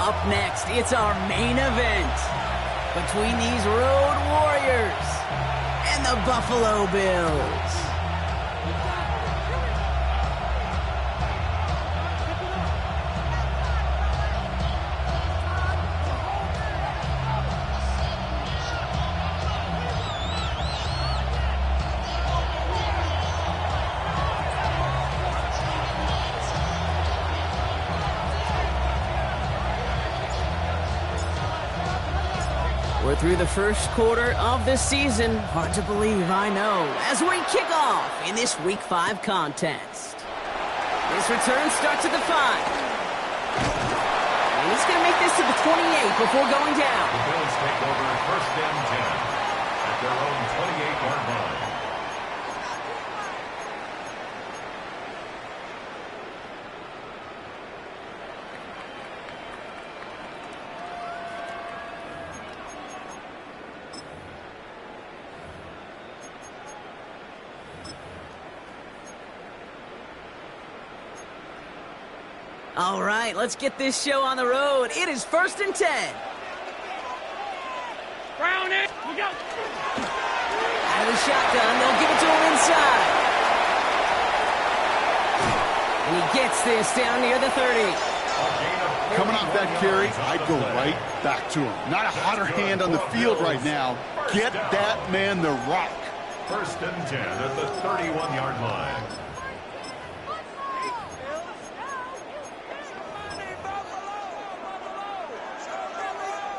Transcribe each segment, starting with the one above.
Up next, it's our main event between these Road Warriors and the Buffalo Bills. We're through the first quarter of the season. Hard to believe, I know, as we kick off in this Week 5 contest. This return starts at the 5. And he's going to make this to the 28 before going down. The Bills take over first and 10 at their own 28-yard line. All right, let's get this show on the road. It is first and 10. Brown it. We go. Out of the shotgun, they'll give it to him inside. And he gets this down near the 30. Coming off that carry, I'd go right back to him. Not a hotter hand on the field right now. Get that man the rock. First and 10 at the 31-yard line.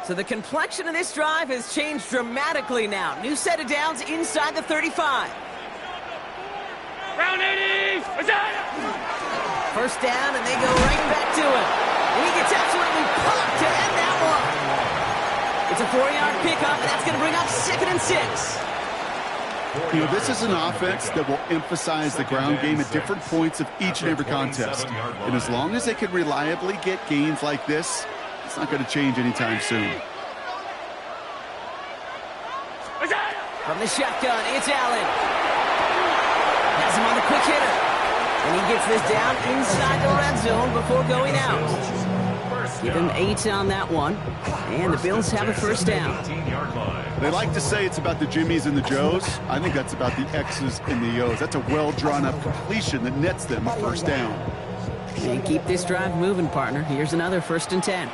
So the complexion of this drive has changed dramatically now. New set of downs inside the 35. Brown 80. First down, and they go right back to him. And he gets absolutely popped to end that one. It's a 4-yard pickup, and that's going to bring up 2nd and 6. You know, this is an offense that will emphasize the ground game at different points of each and every contest. And as long as they can reliably get gains like this, it's not going to change anytime soon. From the shotgun, it's Allen. Has him on the quick hitter. And he gets this down inside the red zone before going out. Give him 8 on that one. And the Bills have a first down. They like to say it's about the Jimmies and the Joes. I think that's about the X's and the O's. That's a well-drawn-up completion that nets them a first down. And keep this drive moving, partner. Here's another first and 10.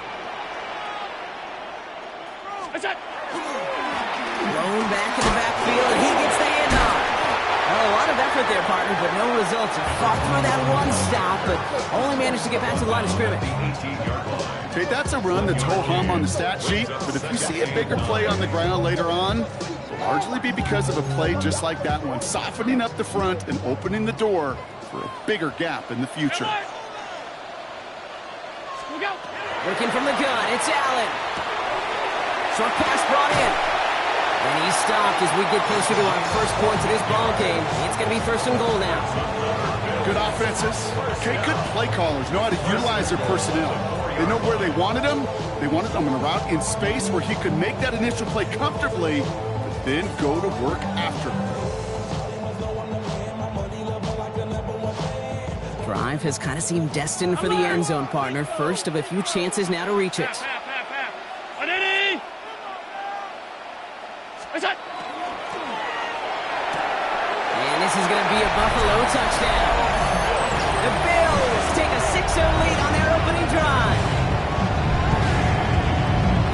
Blown back in the backfield, and he gets the handoff. Well, a lot of effort there, partner, but no results. He fought through that one stop, but only managed to get back to the line of scrimmage. Okay, that's a run that's ho-hum on the stat sheet, but if you see a bigger play on the ground later on, it'll largely be because of a play just like that one, softening up the front and opening the door for a bigger gap in the future. Working from the gun, it's Allen. Short pass brought in. And he's stopped as we get closer to our first points of this ball game. It's going to be first and goal now. Good offenses. Okay, good play callers know how to utilize their personnel. They know where they wanted him. They wanted him on a route in space where he could make that initial play comfortably, but then go to work after. Drive has kind of seemed destined for the end zone, partner. First of a few chances now to reach it. And this is going to be a Buffalo touchdown. The Bills take a 6-0 lead on their opening drive.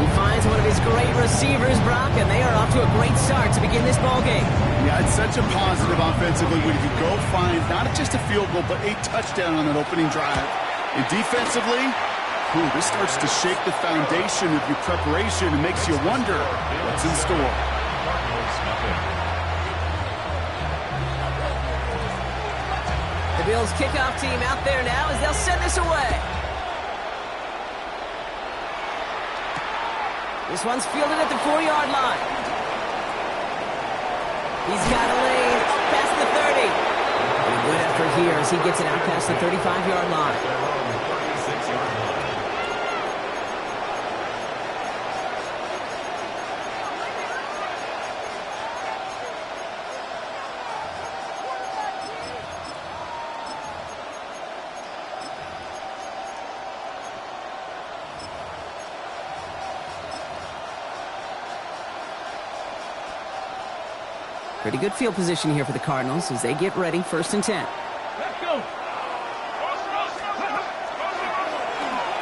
He finds one of his great receivers, Brock, and they are off to a great start to begin this ball game. Yeah, it's such a positive offensively when you go find not just a field goal, but a touchdown on an opening drive. And defensively, this starts to shake the foundation of your preparation and makes you wonder what's in store. The Bills kickoff team out there now as they'll send this away. This one's fielded at the 4-yard line. He's got a lane up past the 30. And a good effort here as he gets it out past the 35-yard line. Pretty good field position here for the Cardinals as they get ready, 1st and 10. Let's go.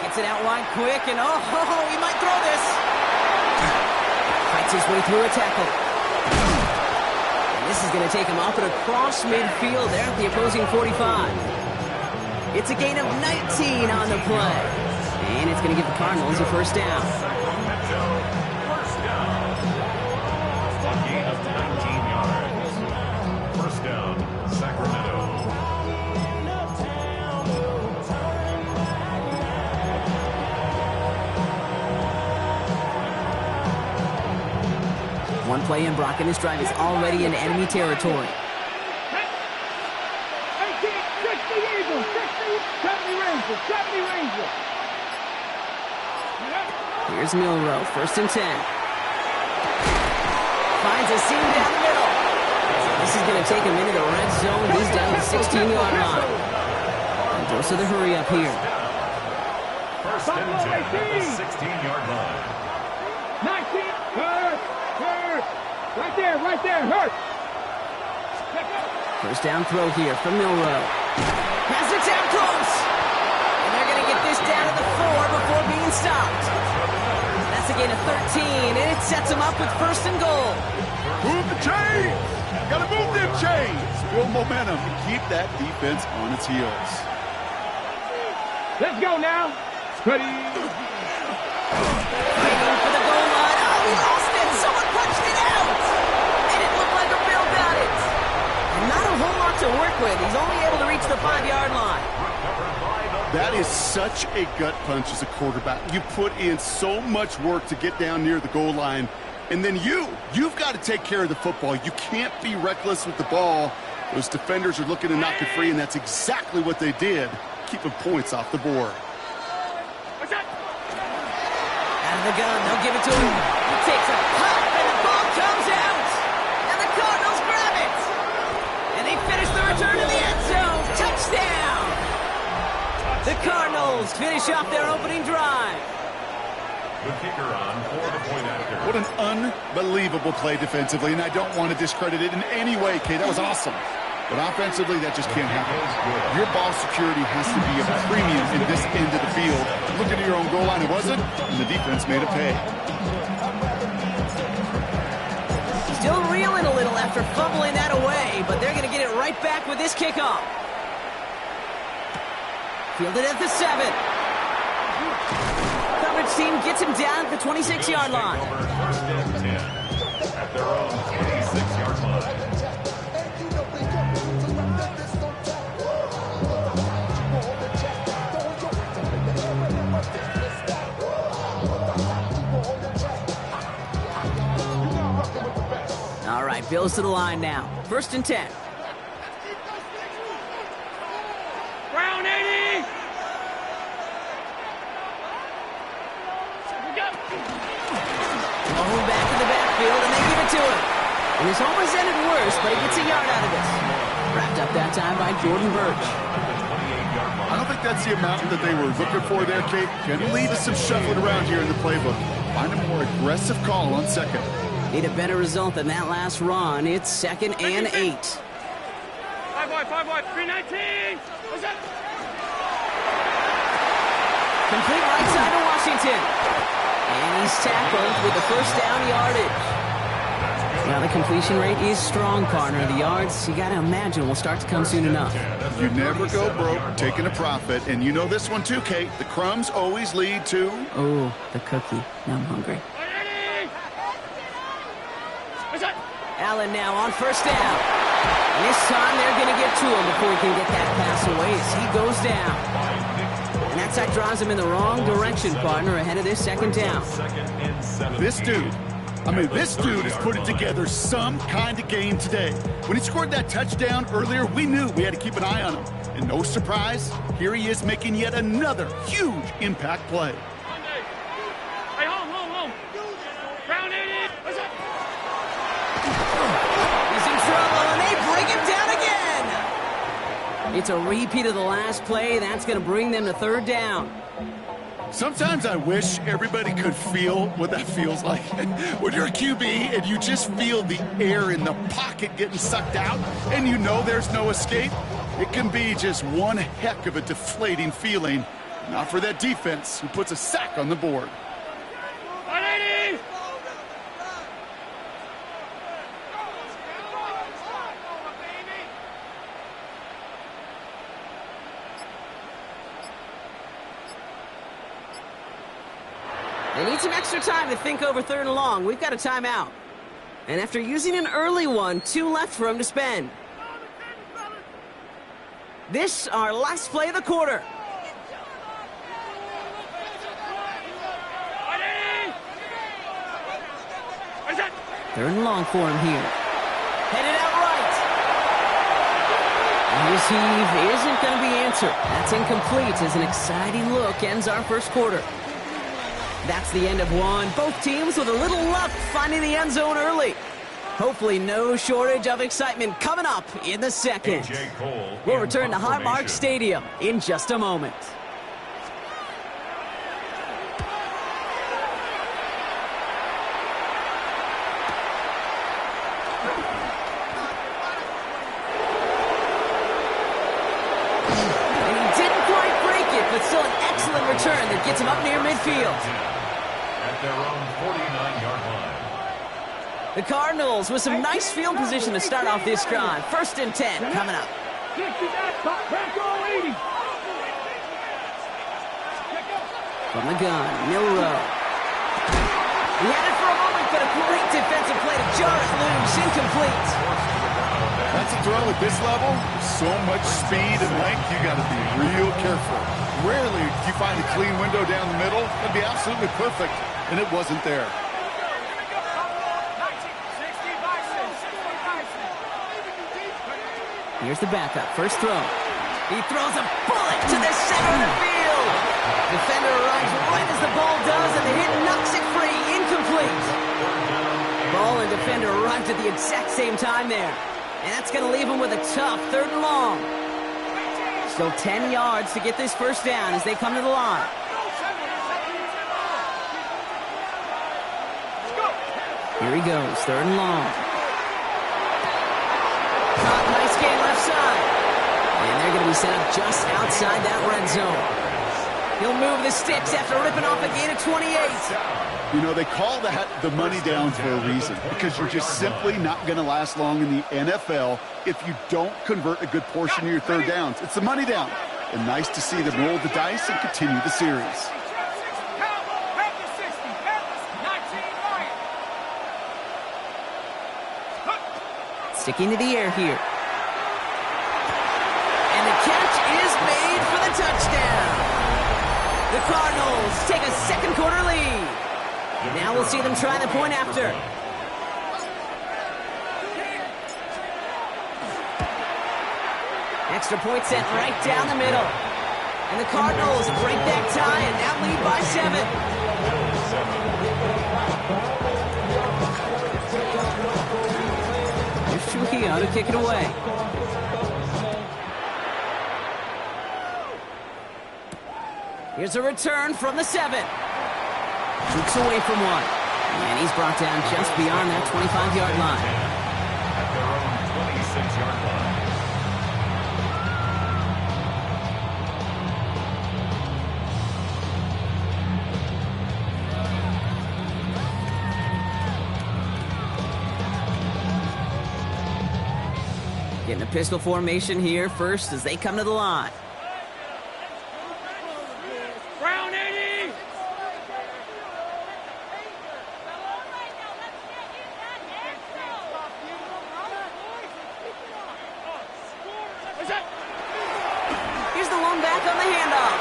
Gets it out wide quick, and he might throw this. Fights his way through a tackle. And this is going to take him up and across midfield there at the opposing 45. It's a gain of 19 on the play. And it's going to give the Cardinals a 1st down. First down. A gain of 19 yards. 1st down, Sacramento. One play in, Brock, and this drive is already in enemy territory. Here's Milrow, 1st and 10. Finds a seam down the middle. This is going to take him into the red zone. He's down the 16-yard line. And goes to the hurry up here. 1st and 10 at the 16-yard line. 19. Right there. Hurt. 1st down throw here from Milrow. Has it down close. And they're going to get this down to the 4 before being stopped. That's a gain of 13, and it sets them up with 1st and goal. Move the chains! Gotta move them chains! Build momentum and keep that defense on its heels. Let's go now. Ready. Waiting for the goal line. He lost it. Someone punched it out. And it looked like a Bill got it. And not a whole lot to work with. He's only able to reach the 5-yard line. That is such a gut punch as a quarterback. You put in so much work to get down near the goal line, and then you've got to take care of the football. You can't be reckless with the ball. Those defenders are looking to knock it free, and that's exactly what they did, keeping points off the board. Out of the gun, they'll give it to him. He takes a hop, and the ball comes out. And the Cardinals grab it. And they finish the return to the end zone. Touchdown. The Cardinals finish off their opening drive. The kicker on for the point after. What an unbelievable play defensively, and I don't want to discredit it in any way, Kay. That was awesome. But offensively, that just can't happen. Your ball security has to be a premium in this end of the field. Look at your own goal line. It wasn't, and the defense made a pay. Still reeling a little after fumbling that away, but they're going to get it right back with this kickoff. Fielded at the 7. Coverage team gets him down at the 26-yard line. 1st and 10 at their own 26-yard line. All right, Bills to the line now. 1st and 10. Round 80. Moving back in the backfield, and they give it to him. And this almost ended worse, but he gets a yard out of this. Wrapped up that time by Jordan Birch. I don't think that's the amount that they were looking for there, Kate. Can leave us some shuffling around here in the playbook. Find a more aggressive call on 2nd. Need a better result than that last run. It's 2nd and 8. 5 wide, 319. What's up? Complete right side to Washington. And he's tackled with the 1st down yardage. Now the completion rate is strong, partner. The yards, you got to imagine, will start to come soon enough. You never go broke taking a profit. And you know this one too, Kate. The crumbs always lead to... Oh, the cookie. Now I'm hungry. Allen now on 1st down. And this time they're going to get to him before he can get that pass away as he goes down. And that side drives him in the wrong direction, partner, ahead of this 2nd down. This dude is putting together some kind of game today. When he scored that touchdown earlier, we knew we had to keep an eye on him. And no surprise, here he is making yet another huge impact play. Hey, home. Round 80. What's up? He's in trouble, and they bring him down again. It's a repeat of the last play. That's going to bring them to 3rd down. Sometimes I wish everybody could feel what that feels like. When you're a QB and you just feel the air in the pocket getting sucked out and you know there's no escape, it can be just one heck of a deflating feeling. Not for that defense who puts a sack on the board. 180! They need some extra time to think over 3rd and long. We've got a timeout. And after using an early one, 2 left for him to spend. This, our last play of the quarter. 3rd and long for him here. Headed out right. And his heave isn't going to be answered. That's incomplete as an exciting look ends our first quarter. That's the end of one. Both teams with a little luck finding the end zone early. Hopefully no shortage of excitement coming up in the second. We'll return to Highmark Stadium in just a moment. And he didn't quite break it, but still an excellent return that gets him up near midfield. At their own 49-yard line. The Cardinals with some nice field position to start off this drive. 1st and 10 coming up. From the gun, Milrow. He had it for a moment, but a great defensive play to jar it loose. Incomplete. That's a throw at this level. So much speed and length, you got to be real careful. Rarely do you find a clean window down the middle. That'd be absolutely perfect, and it wasn't there. Here's the backup. First throw. He throws a bullet to the center of the field. Defender arrives right as the ball does, and the hit knocks it free. Incomplete. Ball and defender arrived at the exact same time there. And that's going to leave him with a tough 3rd and long. Still 10 yards to get this first down as they come to the line. Here he goes, 3rd and long. Nice game left side. And they're going to be set up just outside that red zone. He'll move the sticks after ripping off a gain of 28. You know, they call that the money down for a reason, because you're just simply not going to last long in the NFL if you don't convert a good portion of your 3rd downs. It's the money down. And nice to see them roll the dice and continue the series. Sticking to the air here. And the catch is made for the touchdown. The Cardinals take a 2nd quarter lead. Now we'll see them try the point after. Extra point set right down the middle. And the Cardinals break that tie and now lead by 7. Here's Trujillo to kick it away. Here's a return from the 7. Shoots away from one. And he's brought down just beyond that 25-yard line. At their own 26-yard line. Getting a pistol formation here first as they come to the line. Brown 80! Here's the lone back on the handoff.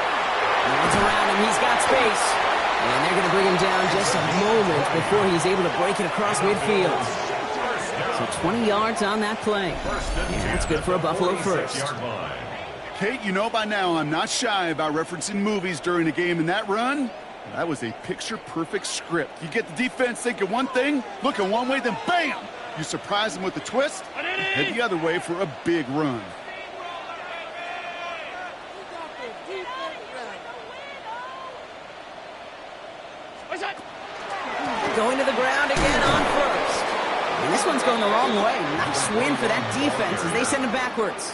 Hands around him, he's got space. And they're going to bring him down just a moment before he's able to break it across midfield. So 20 yards on that play. And that's good for a Buffalo first. Kate, you know by now I'm not shy about referencing movies during a game, and that run, that was a picture-perfect script. You get the defense thinking one thing, looking one way, then bam! You surprise them with a twist, head the other way for a big run. Going to the ground again on first. And this one's going the wrong way. Nice win for that defense as they send him backwards.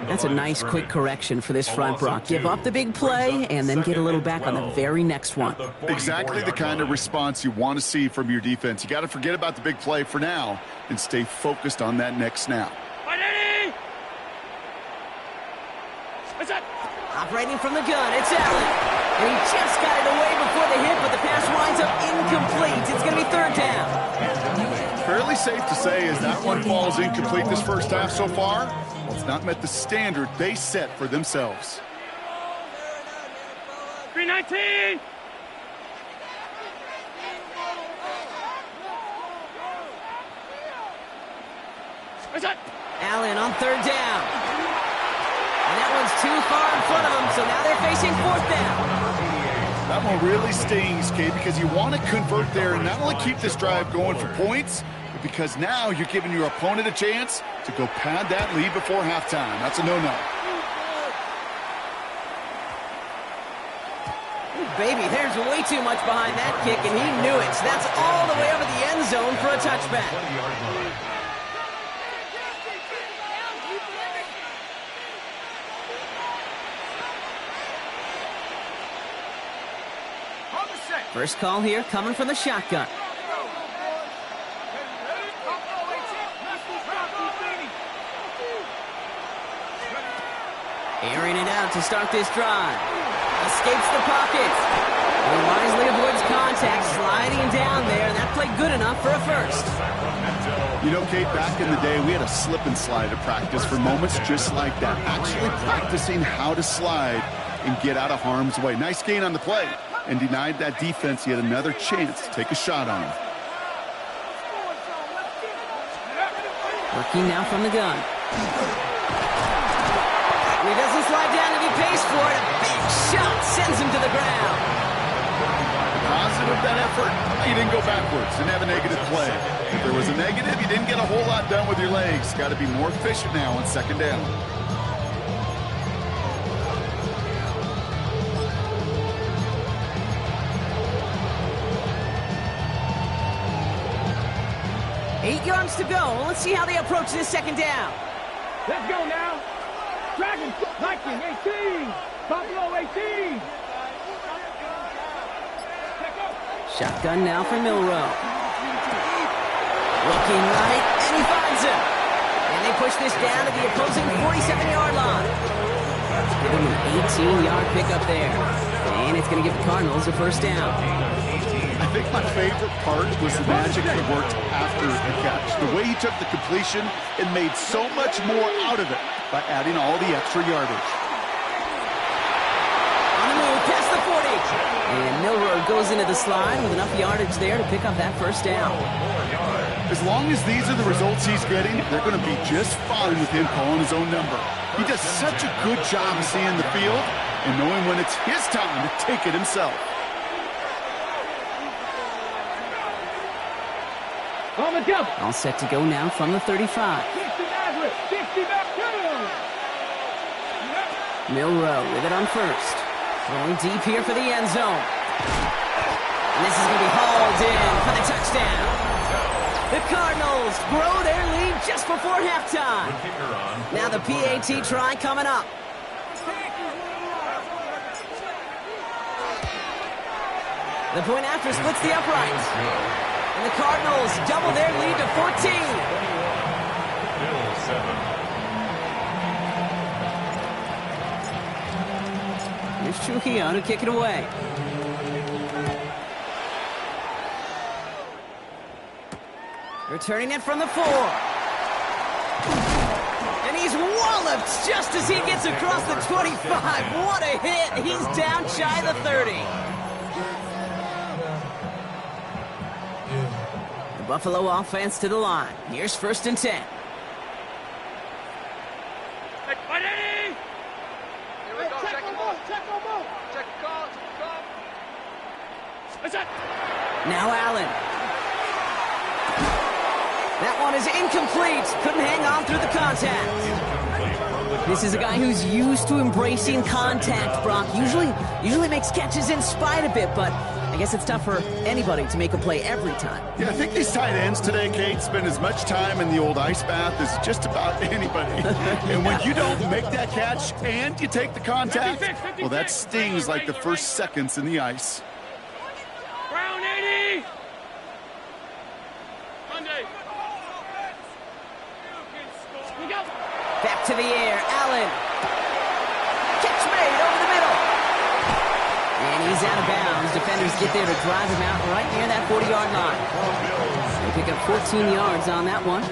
That's a nice quick correction for this front, Brock. Give up the big play and then get a little back on the very next one. Exactly the kind of response you want to see from your defense. You got to forget about the big play for now and stay focused on that next snap. Operating from the gun, it's Allen. And he just got it away before the hit, but the pass winds up incomplete. It's going to be third down. Fairly safe to say as that one falls incomplete this first half so far, well, it's not met the standard they set for themselves. 319. Allen on third down. And that one's too far in front of them, so now they're facing fourth down. That one really stings, Kate, because you want to convert there and not only keep this drive going for points, but because now you're giving your opponent a chance to go pad that lead before halftime. That's a no-no. Baby, there's way too much behind that kick, and he knew it. So that's all the way over the end zone for a touchback. First call here coming from the shotgun. Airing it out to start this drive. Escapes the pocket. And wisely avoids contact, sliding down there, and that played good enough for a first. You know, Kate, back in the day, we had a slip and slide at practice for moments just like that. Actually practicing how to slide and get out of harm's way. Nice gain on the play. And denied that defense yet another chance to take a shot on him. Working now from the gun. He doesn't slide down and he pays for it. A big shot sends him to the ground. Positive that effort. You didn't go backwards. Didn't have a negative play. If there was a negative, you didn't get a whole lot done with your legs. Got to be more efficient now on second down. Eight yards to go. Let's see how they approach this second down. Let's go now. Dragon, Viking, 18. Buffalo, 18. Shotgun now for Milrow. Looking right, and he finds him. And they push this down to the opposing 47-yard line. Give him an 18-yard pickup there. And it's going to give the Cardinals a first down. I think my favorite part was the magic that worked after the catch. The way he took the completion and made so much more out of it by adding all the extra yardage. On the move, past the 40. And Milrow goes into the slide with enough yardage there to pick up that first down. As long as these are the results he's getting, they're going to be just fine with him calling his own number. He does such a good job of seeing the field and knowing when it's his time to take it himself. All set to go now from the 35. Milrow with it on first. Throwing deep here for the end zone. And this is going to be hauled in for the touchdown. The Cardinals grow their lead just before halftime. Now the PAT try coming up. The point after splits the uprights. And the Cardinals double their lead to 14. Here's Trujillo to kick it away. Returning it from the 4. And he's walloped just as he gets across the 25. What a hit. He's down shy of the 30. The Buffalo offense to the line. Here's first and 10. Now Allen. That one is incomplete. Couldn't hang on through the contact. This is a guy who's used to embracing contact, Brock. Usually makes catches in spite of it, but I guess it's tough for anybody to make a play every time. Yeah, I think these tight ends today, Kate, spend as much time in the old ice bath as just about anybody. And when you don't make that catch and you take the contact, well, that stings like the first seconds in the ice. Brown 80. Monday. Back to the air, Allen. Catch made over the middle. And he's out of bounds. Defenders get there to drive him out right near that 40-yard line. They pick up 14 yards on that one.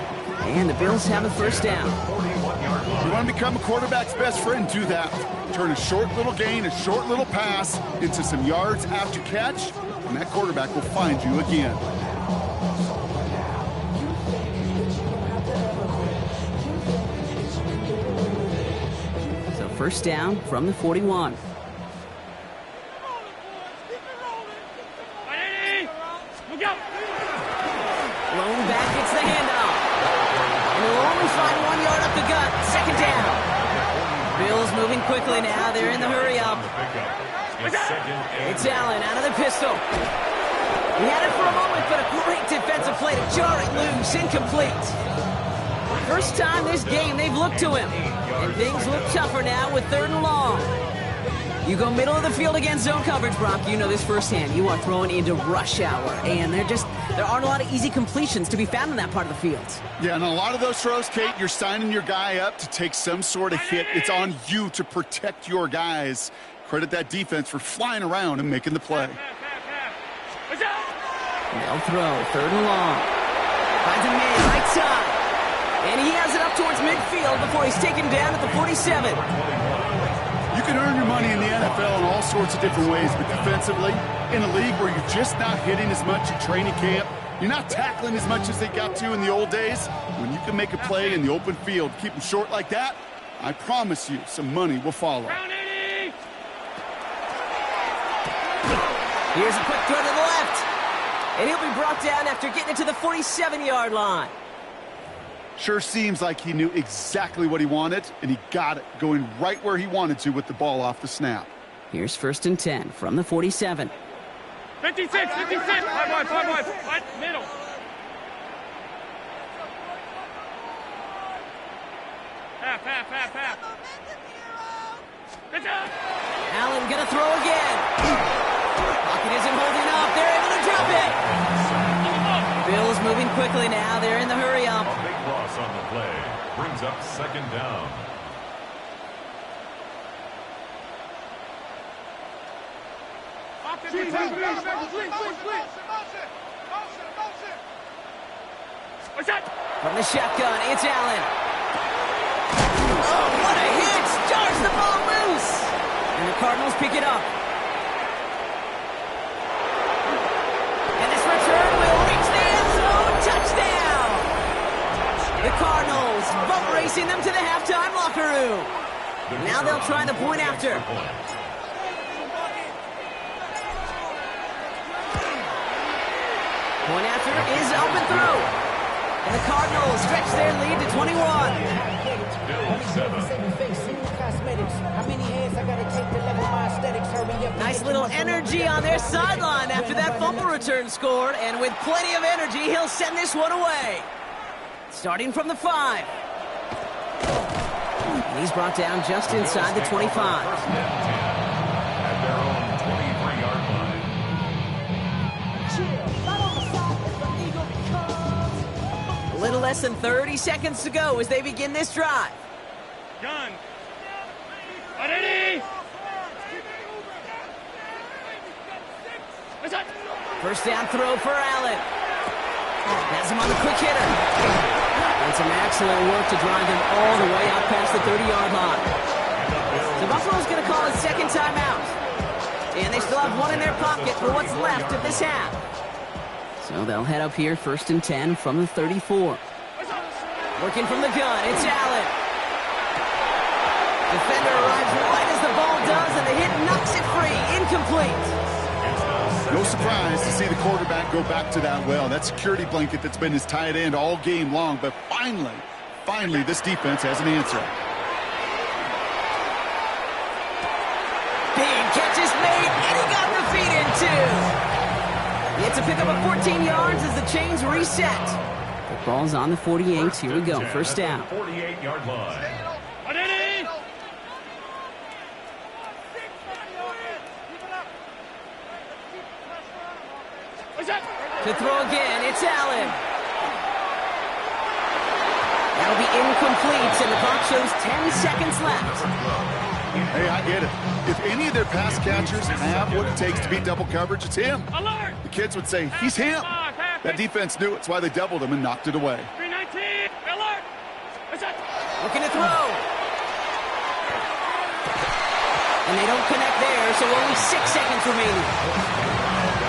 And the Bills have a first down. You want to become a quarterback's best friend, do that. Turn a short little gain, a short little pass into some yards after catch, and that quarterback will find you again. So first down from the 41. Lone back gets the handoff. And he'll only find 1 yard up the gut. Second down. Bills moving quickly now. They're in the hurry up. It's Allen out of the pistol. He had it for a moment, but a great defensive play to jar it loose. Incomplete. First time this game they've looked to him. And things look tougher now with 3rd and long. You go middle of the field against zone coverage, Brock. You know this firsthand. You are throwing into rush hour, and there aren't a lot of easy completions to be found in that part of the field. Yeah, and a lot of those throws, Kate, you're signing your guy up to take some sort of hit. It's on you to protect your guys. Credit that defense for flying around and making the play. They'll throw, 3rd and long. Finds a man, right side. And he has it up towards midfield before he's taken down at the 47. You can earn your money in the NFL in all sorts of different ways, but defensively, in a league where you're just not hitting as much at training camp, you're not tackling as much as they got to in the old days, when you can make a play in the open field, keep them short like that, I promise you some money will follow. Here's a quick throw to the left. And he'll be brought down after getting it to the 47-yard line. Sure seems like he knew exactly what he wanted, and he got it, going right where he wanted to with the ball off the snap. Here's 1st and 10 from the 47. 56. 5 wide, middle. Half. Allen gonna throw again. Pocket isn't holding up. They're able to drop it. Bills moving quickly now. They're in the hurry up. A big loss on the play. Brings up 2nd down. From the shotgun, it's Allen. Oh, what a hit! Jars the ball loose. And the Cardinals pick it up. And this return will reach the end zone. Touchdown! The Cardinals boat racing them to the halftime locker room. Now they'll try the point after. Point after is up and through. And the Cardinals stretch their lead to 21. Nice little energy on their sideline after that fumble return scored. And with plenty of energy, he'll send this one away. Starting from the 5. And he's brought down just inside the 25. A little less than 30 seconds to go as they begin this drive. Gun. Ready. First down throw for Allen. Has him on the quick hitter. And some excellent work to drive him all the way out past the 30-yard line. So Buffalo's going to call a second timeout. And they still have one in their pocket for what's left of this half. So they'll head up here, 1st and 10 from the 34. Working from the gun, it's Allen. Defender arrives right as the ball does, and the hit knocks it free. Incomplete. No surprise to see the quarterback go back to that well. That security blanket that's been his tight end all game long. But finally, this defense has an answer. pick up a 14 yards as the chains reset. The ball's on the 48. Here we go. First down. 48-yard line. To throw again, it's Allen. That'll be incomplete, and the clock shows 10 seconds left. Hey, I get it. If any of their pass catchers have what it takes to beat double coverage, it's him. Alert! The kids would say, he's him. That defense knew it's why they doubled him and knocked it away. 319, alert! Looking to throw. And they don't connect there, so only 6 seconds remaining.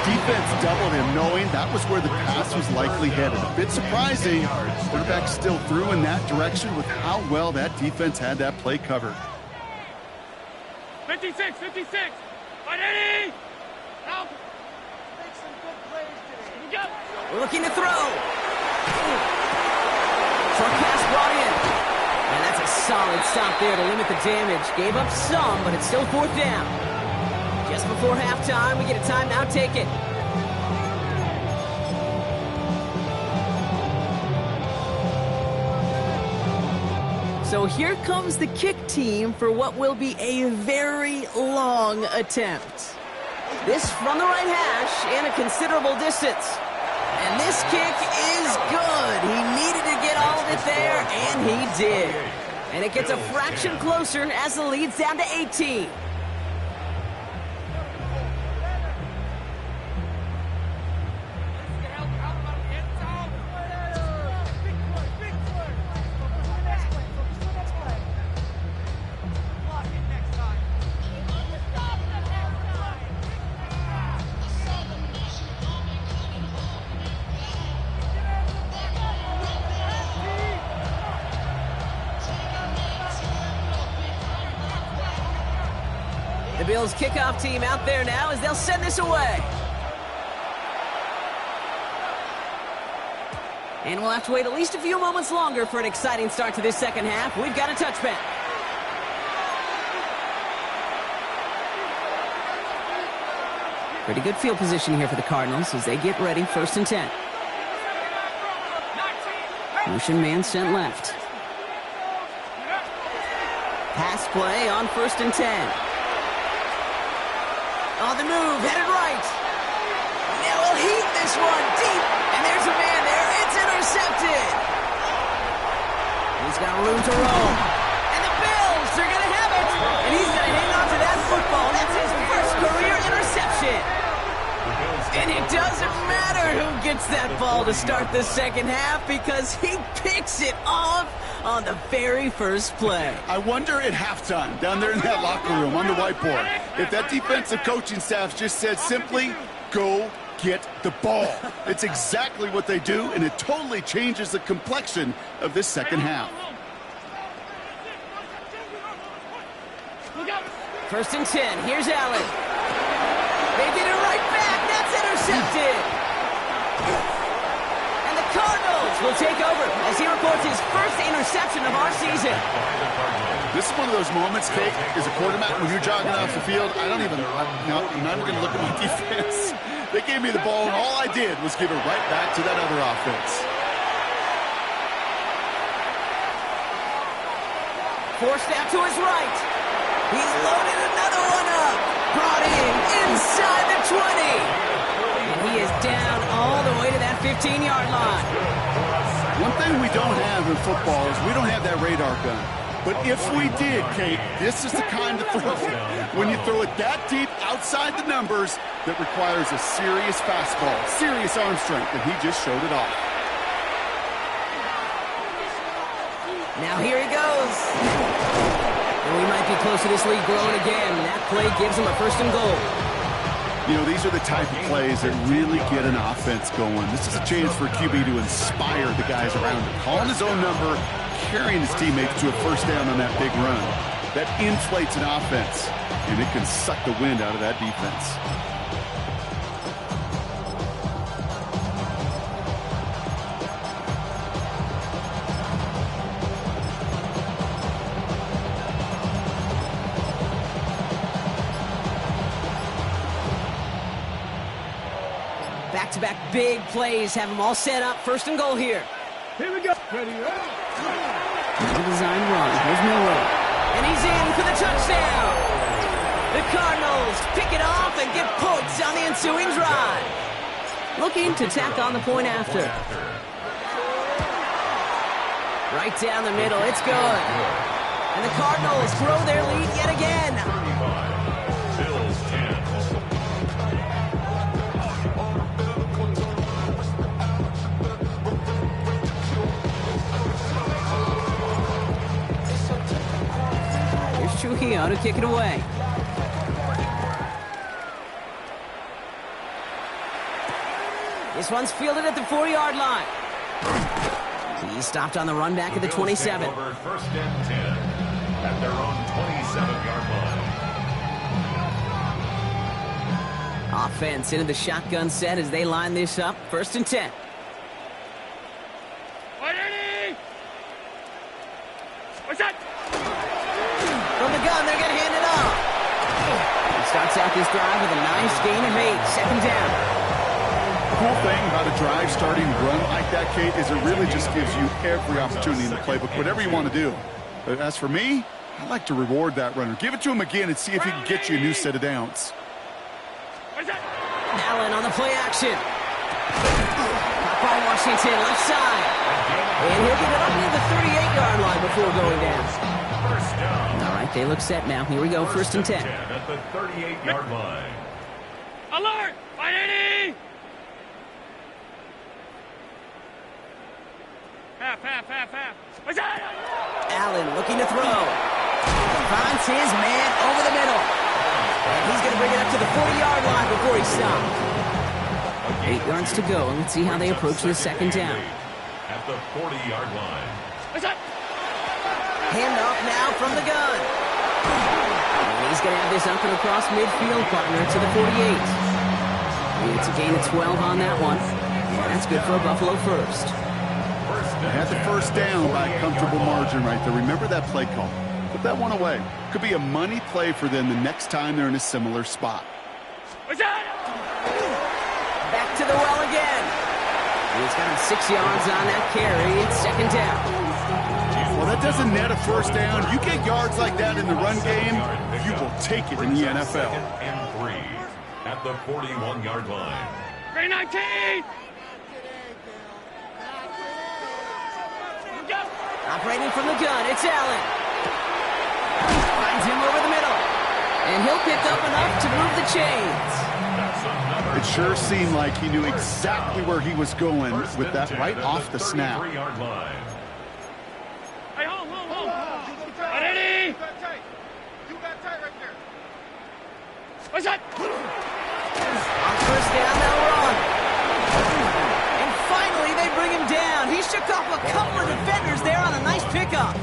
Defense doubled him, knowing that was where the pass was likely headed. A bit surprising. Quarterback still threw in that direction with how well that defense had that play covered. 56, 56, 180! Out! We're looking to throw. Short pass brought in. And that's a solid stop there to limit the damage. Gave up some, but it's still fourth down. Just before halftime, we get a timeout. Take it. So here comes the kick team for what will be a very long attempt. This from the right hash in a considerable distance. And this kick is good. He needed to get all of it there, and he did. And it gets a fraction closer as the lead's down to 18. The Bills kickoff team out there now as they'll send this away. And we'll have to wait at least a few moments longer for an exciting start to this second half. We've got a touchback. Pretty good field position here for the Cardinals as they get ready, 1st and 10. Motion man sent left. Pass play on 1st and 10. On the move, headed right. Now he'll heat this one deep, and there's a man there. It's intercepted. He's got room to roam. And the Bills are going to have it. And he's going to hang on to that football. That's his first career interception. And it doesn't matter who gets that ball to start the second half because he picks it off on the very first play. I wonder at halftime, down there in that locker room on the whiteboard, if that defensive coaching staff just said simply, go get the ball. It's exactly what they do, and it totally changes the complexion of this second half. 1st and 10. Here's Allen. They get it right back. That's intercepted. And the Cardinals will take over as he reports his first interception of our season. This is one of those moments, Kate, as a quarterback, when you're jogging off the field, I'm not even going to look at my defense. They gave me the ball, and all I did was give it right back to that other offense. Forced out to his right. He's loaded another one up. Brought in inside the 20. And he is down all the way to that 15-yard line. One thing we don't have in football is we don't have that radar gun. But if we did, Kate, this is the kind of throw. When you throw it that deep outside the numbers, that requires a serious fastball, serious arm strength, and he just showed it off. Now here he goes. And we might be close to this lead growing again. That play gives him a 1st and goal. You know, these are the type of plays that really get an offense going. This is a chance for a QB to inspire the guys around him. Calling his own number, carrying his teammates to a 1st down on that big run. That inflates an offense, and it can suck the wind out of that defense. Back-to-back big plays have them all set up. First and goal here. Here we go. Ready, Design run. Here's Milrow. And he's in for the touchdown. The Cardinals pick it off and get points on the ensuing drive. Looking to tack on the point after. Right down the middle. It's good. And the Cardinals grow their lead yet again. 35. Bills 10. Here's Trujillo to kick it away. This one's fielded at the 4-yard line. He stopped on the run back at the 27. Over first and 10 at their own 27-yard line. Offense into the shotgun set as they line this up. First and 10. What's that? From the gun, they're going to hand it off. He starts out this drive with a nice gain of 8. Second down. The cool thing about a drive starting run like that, Kate, is it really just gives you every opportunity in the playbook, whatever you want to do. But as for me, I like to reward that runner. Give it to him again and see if he can get you a new set of downs. Allen on the play action. Caught by Washington, left side. And he'll get it up near the 38-yard line before going down. All right, they look set now. Here we go, first and 10. At the 38-yard line. Alert! 580! Half. What's that? Allen looking to throw. Finds his man over the middle. And he's going to bring it up to the 40-yard line before he stops. 8 yards to go. Let's see how they approach this second down. At the 40-yard line. What's that? Hand off now from the gun. And he's going to have this up and across midfield, partner, to the 48. It's a gain of 12 on that one. And that's good for a Buffalo first. They had the first down by a comfortable margin right there. Remember that play call. Put that one away. Could be a money play for them the next time they're in a similar spot. What's that? Back to the well again. He's got him 6 yards on that carry. It's second down. Well, that doesn't net a first down. You get yards like that in the run game, you will take it in the NFL. Second and 3 at the 41-yard line. 319! Operating from the gun, it's Allen. Finds him over the middle. And he'll pick up enough to move the chains. It sure seemed like he knew exactly where he was going with that right off the snap. Hey, hold. Ready? You got tight right there. What's that? On first down, they'll run. And finally, they bring him down. He shook off a couple of defenders there on a nice pickup.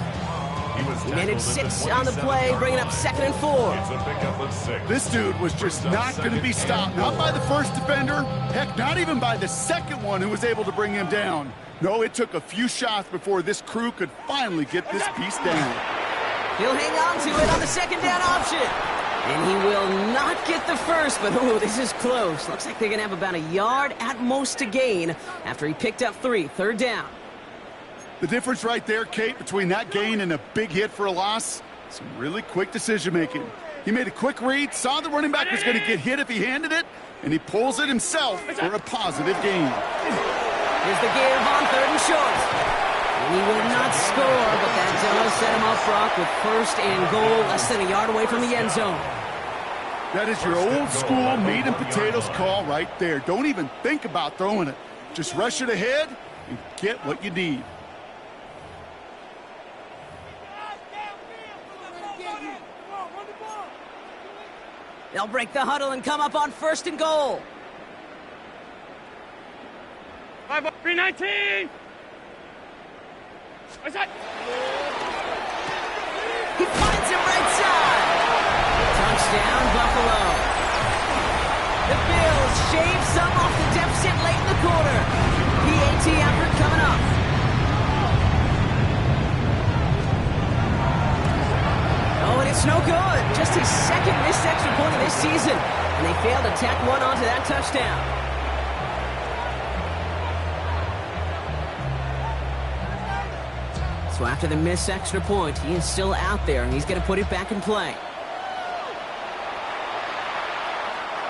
He managed 6 on the play, bringing up second and 4. It's a pickup of 6. This dude was just not going to be stopped. Not by the first defender. Heck, not even by the second one who was able to bring him down. No, it took a few shots before this crew could finally get this piece down. He'll hang on to it on the second down option. And he will not get the first, but oh, this is close. Looks like they're going to have about a yard at most to gain after he picked up 3. Third down. The difference right there, Kate, between that gain and a big hit for a loss, some really quick decision-making. He made a quick read, saw the running back was going to get hit if he handed it, and he pulls it himself for a positive gain. Here's the give on third and short. And he will not score, but that does set him up, Brock, with first and goal, less than a yard away from the end zone. That is your old-school meat and potatoes call right there. Don't even think about throwing it. Just rush it ahead and get what you need. They'll break the huddle and come up on first and goal. 319! What's that? He finds him right side. Touchdown, Buffalo. The Bills shave some off the deficit late in the quarter. PAT effort coming up. Oh, and it's no good. Just his second missed extra point of this season. And they failed to tack one onto that touchdown. So after the missed extra point, he is still out there, and he's going to put it back in play.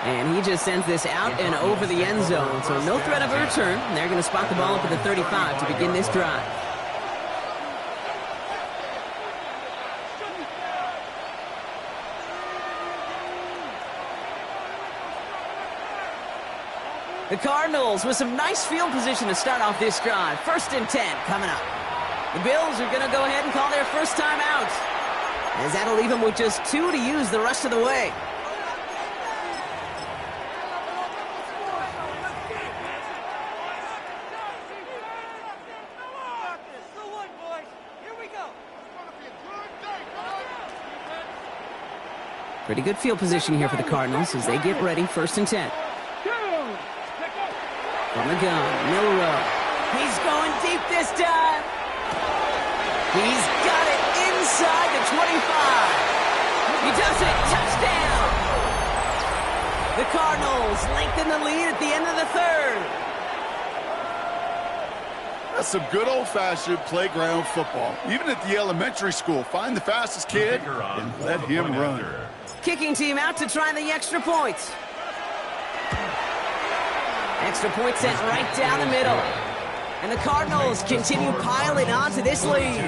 And he just sends this out and over the end zone, so no threat of a return. And they're going to spot the ball up at the 35 to begin this drive. The Cardinals with some nice field position to start off this drive. 1st and 10 coming up. The Bills are going to go ahead and call their first time out, as that'll leave them with just 2 to use the rest of the way. Pretty good field position here for the Cardinals as they get ready. 1st and 10. From the gun, Milrow. He's going deep this time. He's got it inside the 25. He does it. Touchdown. The Cardinals lengthen the lead at the end of the 3rd. That's some good old-fashioned playground football. Even at the elementary school, find the fastest kid and let him run. Kicking team out to try the extra points. Extra point sent right down the middle. And the Cardinals continue piling onto this lead.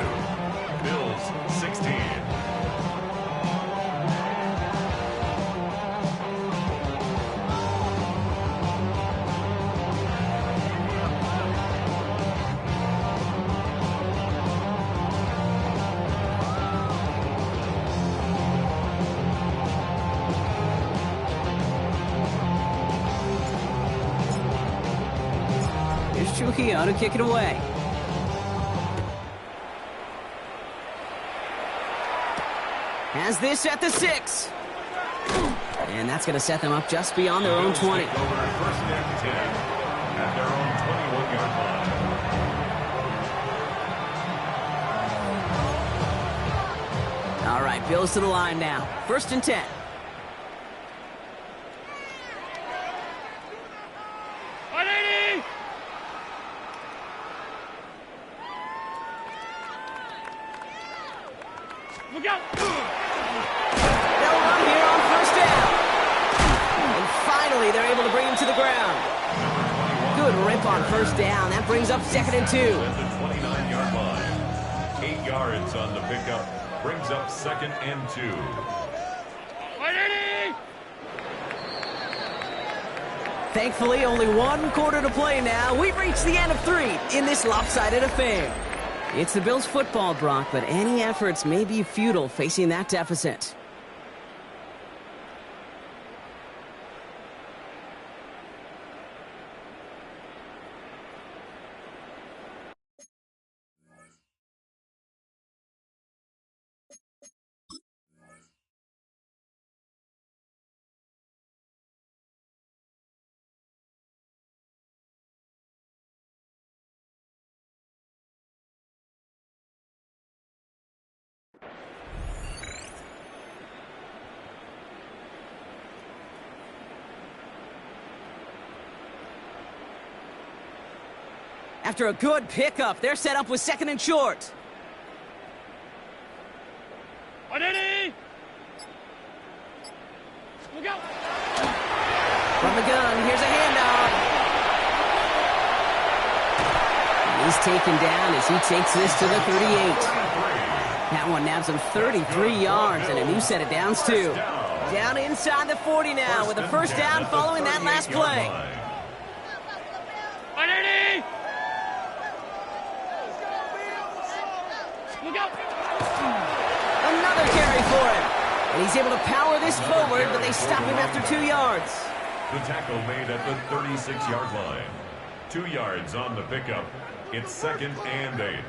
Bills 16. Trujillo to kick it away. Has this at the 6. And that's going to set them up just beyond their own 20. 1st and 10 at their own 21-yard line. All right, Bills to the line now. 1st and 10. They'll run here on 1st down. And finally, they're able to bring him to the ground. Good rip on 1st down. That brings up 2nd and 2. At the 29-yard line. 8 yards on the pickup. Brings up 2nd and 2. Thankfully, only 1 quarter to play now. We've reached the end of 3 in this lopsided affair. It's the Bills' football, Brock, but any efforts may be futile facing that deficit. After a good pickup, they're set up with 2nd and short. From the gun, here's a handoff. He's taken down as he takes this to the 38. That one nabs him 33 yards and a new set of downs, too. Down inside the 40 now with a 1st down following that last play. Another carry for him. And he's able to power this forward, but they stop him after 2 yards. The tackle made at the 36-yard line. 2 yards on the pickup. It's 2nd and 8.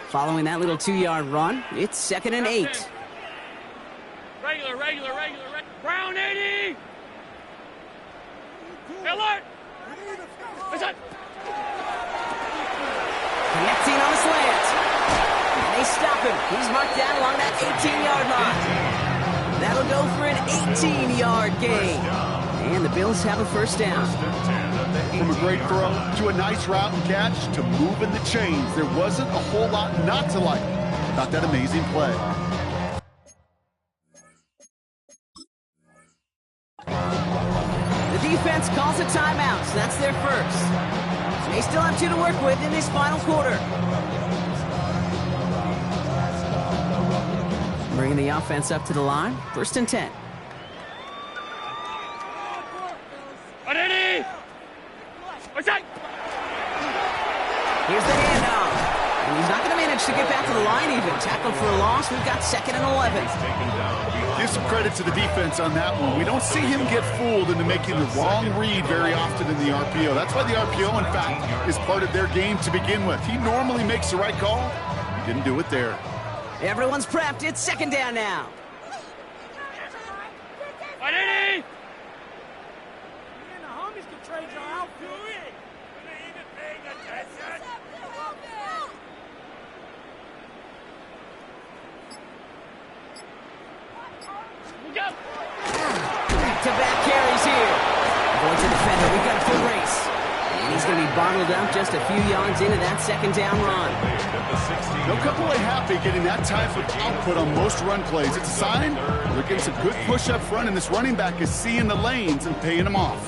Following that little 2-yard run, it's 2nd and 8. Regular. Brown 80. Alert. Connecting on a slant. And they stop him. He's marked down along that 18-yard line. That'll go for an 18-yard gain. And the Bills have a first down. From a great throw to a nice route and catch to moving the chains, there wasn't a whole lot not to like about that amazing play. The defense calls a timeout, so that's their first. They still have 2 to work with in this final quarter. Bringing the offense up to the line, 1st and 10. Here's the handoff. And he's not going to manage to get back to the line even. Tackled for a loss. We've got 2nd and 11. Give some credit to the defense on that one. We don't see him get fooled into making the wrong read very often in the RPO. That's why the RPO, in fact, is part of their game to begin with. He normally makes the right call. He didn't do it there. Everyone's prepped. It's 2nd down now. Back-to-back carries here. Going to defender. We've got a full race. And he's going to be bottled up just a few yards into that 2nd down run. No couple ain't happy getting that type of output on most run plays. It's a sign they're getting some good push up front, and this running back is seeing the lanes and paying them off.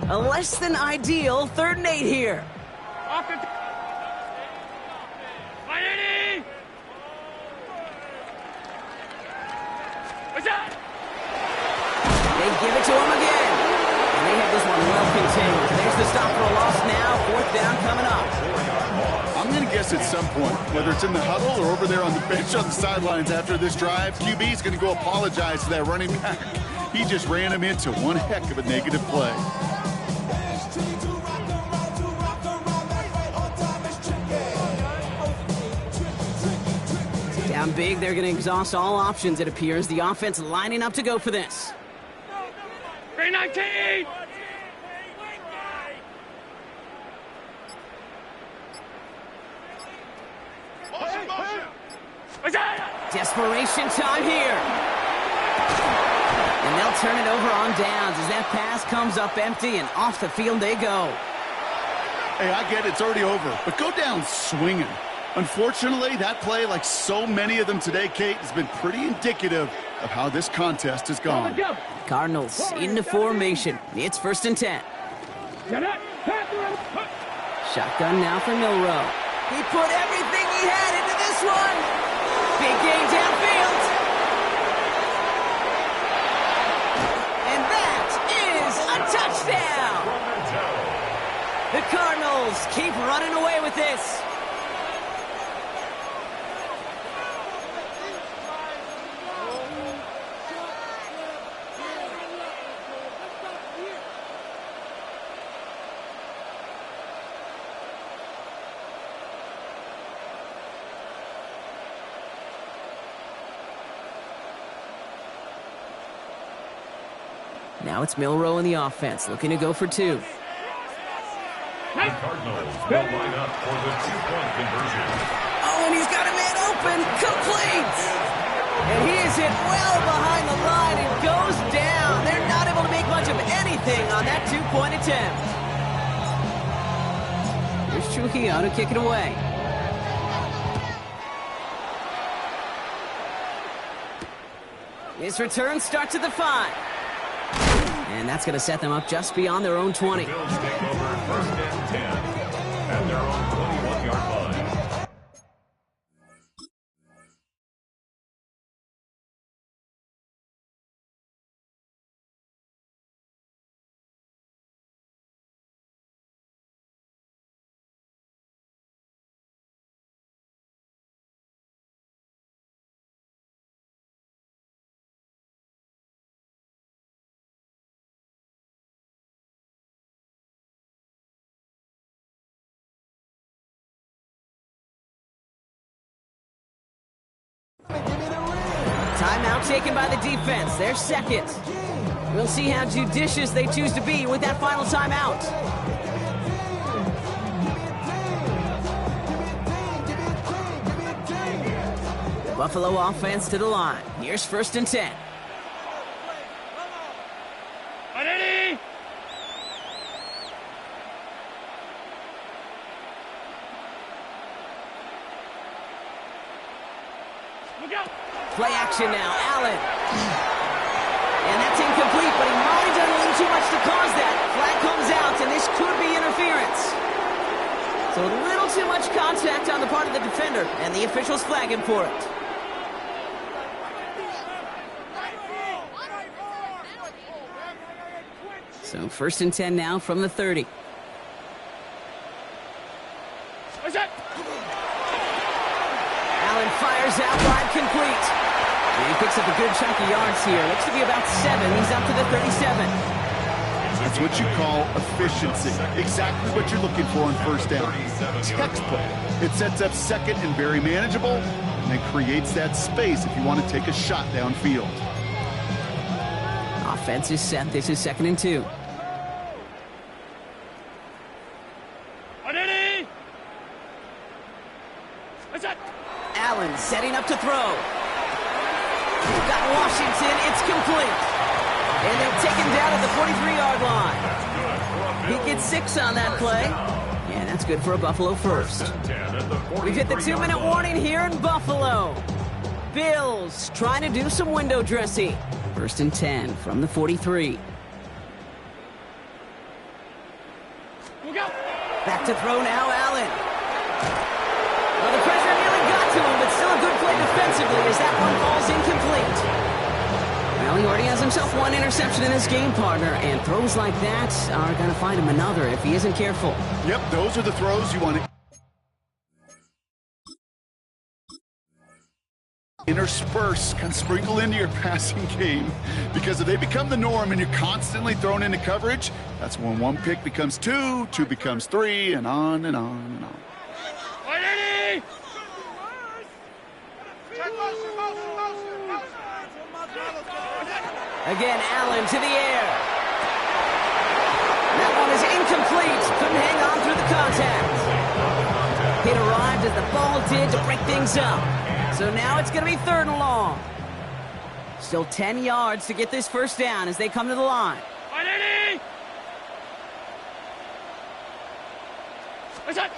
A less than ideal 3rd and 8 here. They give it to him again. And they have this one well contained. There's the stop for a loss now. 4th down coming up. I'm going to guess at some point, whether it's in the huddle or over there on the bench on the sidelines after this drive, QB is going to go apologize to that running back. He just ran him into one heck of a negative play. Down big, they're going to exhaust all options, it appears. The offense lining up to go for this. 319! Desperation time here. And they'll turn it over on downs as that pass comes up empty, and off the field they go. Hey, I get it, it's already over, but go down swinging. Unfortunately, that play, like so many of them today, Kate, has been pretty indicative of how this contest has gone. Cardinals into formation. It's 1st and 10. Shotgun now for Milrow. He put everything he had into this one. Big game downfield. And that is a touchdown. The Cardinals keep running away with this. Now it's Milrow in the offense, looking to go for 2. The Cardinals will line up for the 2-point conversion. Oh, and he's got a man open. Complete. And he is hit well behind the line and goes down. They're not able to make much of anything on that 2-point attempt. Here's Trujillo to kick it away. His return starts at the 5. And that's going to set them up just beyond their own 20. The Bills take over 1st and 10 at their own 21-yard line. Timeout taken by the defense. Their 2nd. We'll see how judicious they choose to be with that final timeout. Buffalo offense to the line. Here's 1st and 10. Ready? Look out! Play action now, Allen. And that's incomplete, but he might have done a little too much to cause that. Flag comes out, and this could be interference. So a little too much contact on the part of the defender, and the officials flag him for it. So 1st and 10 now from the 30. What's that? Allen fires out wide, complete. And he picks up a good chunk of yards here. Looks to be about 7. He's up to the 37. That's what you call efficiency. Exactly what you're looking for on 1st down. Textbook. It sets up 2nd and very manageable, and then creates that space if you want to take a shot downfield. Offense is set. This is 2nd and 2. Ready? What's that? Allen setting up to throw. Got Washington. It's complete. And they'll take him down at the 43-yard line. He gets 6 on that play. Yeah, that's good for a Buffalo first. We've hit the 2-minute warning here in Buffalo. Bills trying to do some window dressing. 1st and 10 from the 43. Back to throw now, Allen. Well, the pressure nearly got to him, but still a good play defensively as that one falls incomplete. Well, he already has himself 1 interception in his game, partner, and throws like that are going to find him another if he isn't careful. Yep, those are the throws you want to intersperse, kind of sprinkle into your passing game, because if they become the norm and you're constantly thrown into coverage, that's when 1 pick becomes 2, 2 becomes 3, and on and on and on. Ready? Again, Allen to the air. That one is incomplete. Couldn't hang on through the contact. It arrived as the ball did to break things up. So now it's going to be 3rd and long. Still 10 yards to get this 1st down as they come to the line. Ready? What's that?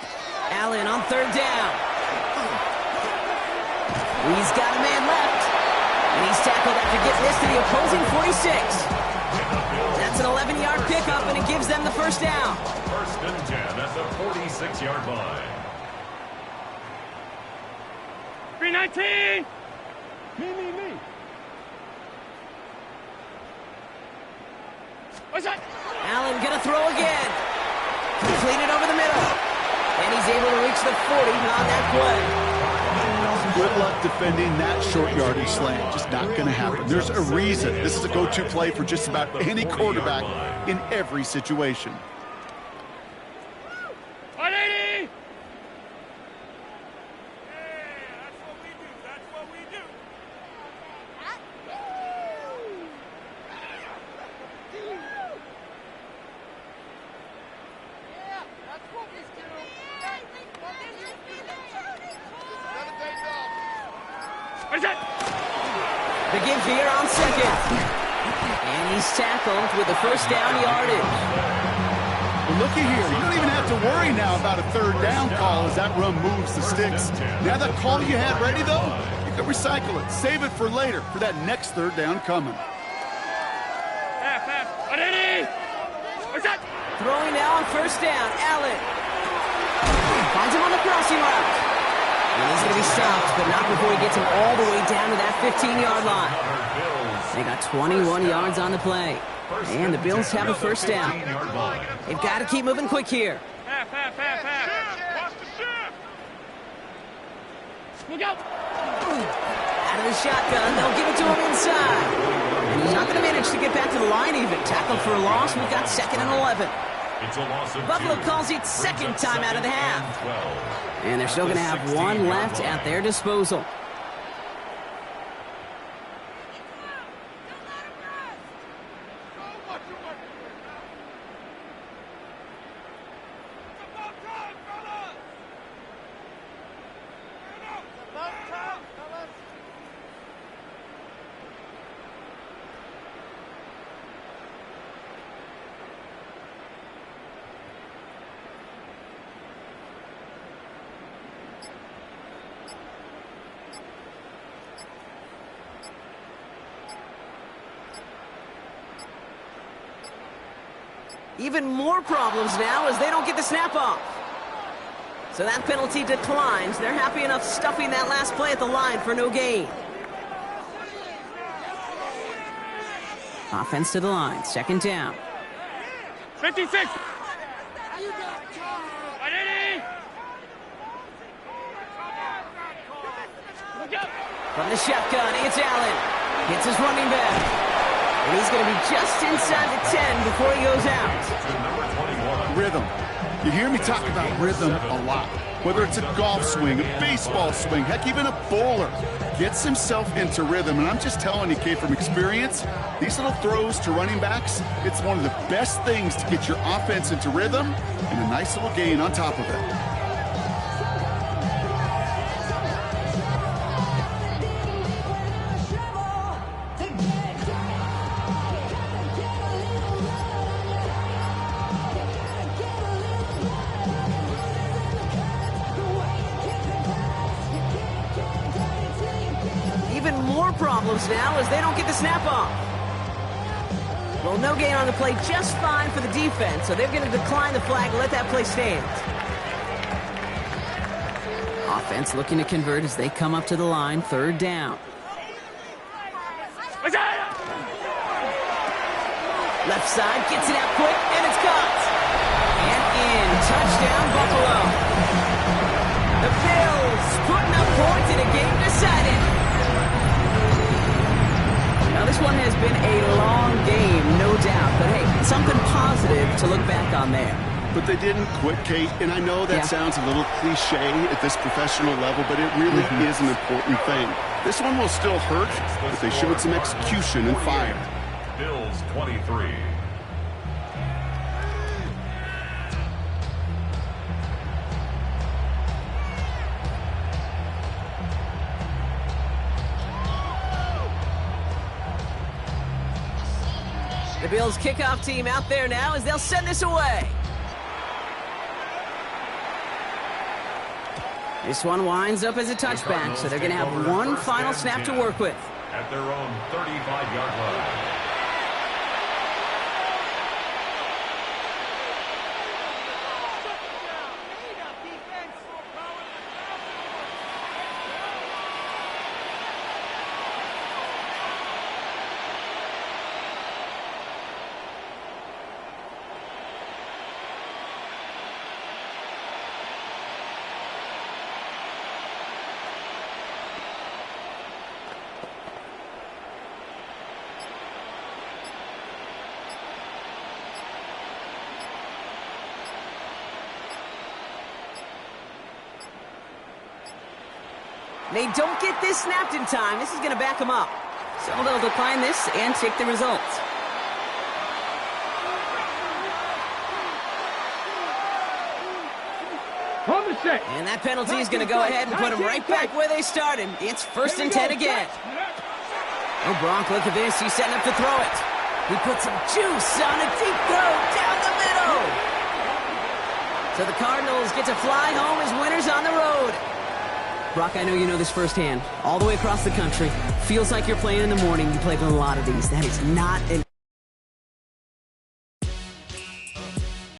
Allen on 3rd down. He's got a man left. And he's tackled after getting this to the opposing 46. That's an 11-yard pickup, and it gives them the 1st down. 1st and 10 at the 46-yard line. 319. Me. What's that? Allen gonna throw again. Completed over the middle. And he's able to reach the 40 on that play. Good luck defending that short yardage slant. Just not going to happen. There's a reason. This is a go-to play for just about any quarterback in every situation. 180. The give here on 2nd. And he's tackled with the 1st down yardage. Well, looky here. You don't even have to worry now about a 3rd down call as that run moves the sticks. Now that call you had ready, though, you can recycle it. Save it for later for that next 3rd down coming. Half. Ready? What's that? Throwing now on 1st down. Allen finds him on the crossing route. And he's going to be stopped, but not before he gets him all the way down to that 15-yard line. They got 21 yards on the play. And the Bills have a 1st down. They've got to keep moving quick here. Half. Watch the shift. Look out. Out of the shotgun, they'll give it to him inside. And he's not going to manage to get back to the line even. Tackled for a loss. We've got 2nd and 11. It's a loss of Buffalo 2. calls it 2nd time out of the half. 12. And they're still going to have 1 left at their disposal. Even more problems now as they don't get the snap off. So that penalty declines. They're happy enough stuffing that last play at the line for no gain. Offense to the line, second down. 56. From the shotgun, it's Allen. Hits his running back. And he's going to be just inside the 10 before he goes out. Rhythm. You hear me talk about rhythm a lot. Whether it's a golf swing, a baseball swing, heck, even a bowler gets himself into rhythm. And I'm just telling you, kid, from experience, these little throws to running backs, it's one of the best things to get your offense into rhythm and a nice little gain on top of it. Problems now as they don't get the snap off. Well, no gain on the play, just fine for the defense, so they're going to decline the flag and let that play stand. Offense looking to convert as they come up to the line, third down. Left side, gets it out quick, and it's caught. And in, touchdown Buffalo. The Bills putting up points in a game decided. Now, this one has been a long game, no doubt. But, hey, something positive to look back on there. But they didn't quit, Kate. And I know that sounds a little cliche at this professional level, but it really is an important thing. This one will still hurt, but they showed some execution and fire. Bills 23. The Bills kickoff team out there now as they'll send this away. This one winds up as a touchback, so they're going to have one final snap to work with. At their own 35-yard line. They don't get this snapped in time. This is going to back them up. So they'll decline this and take the results. And that penalty is going to go ahead and put them right back where they started. It's 1st and 10 again. Oh, Gronk, look at this. He's setting up to throw it. He puts some juice on a deep throw down the middle. So the Cardinals get to fly home as winners on the road. Brock, I know you know this firsthand. All the way across the country. Feels like you're playing in the morning. You played a lot of these. That is not an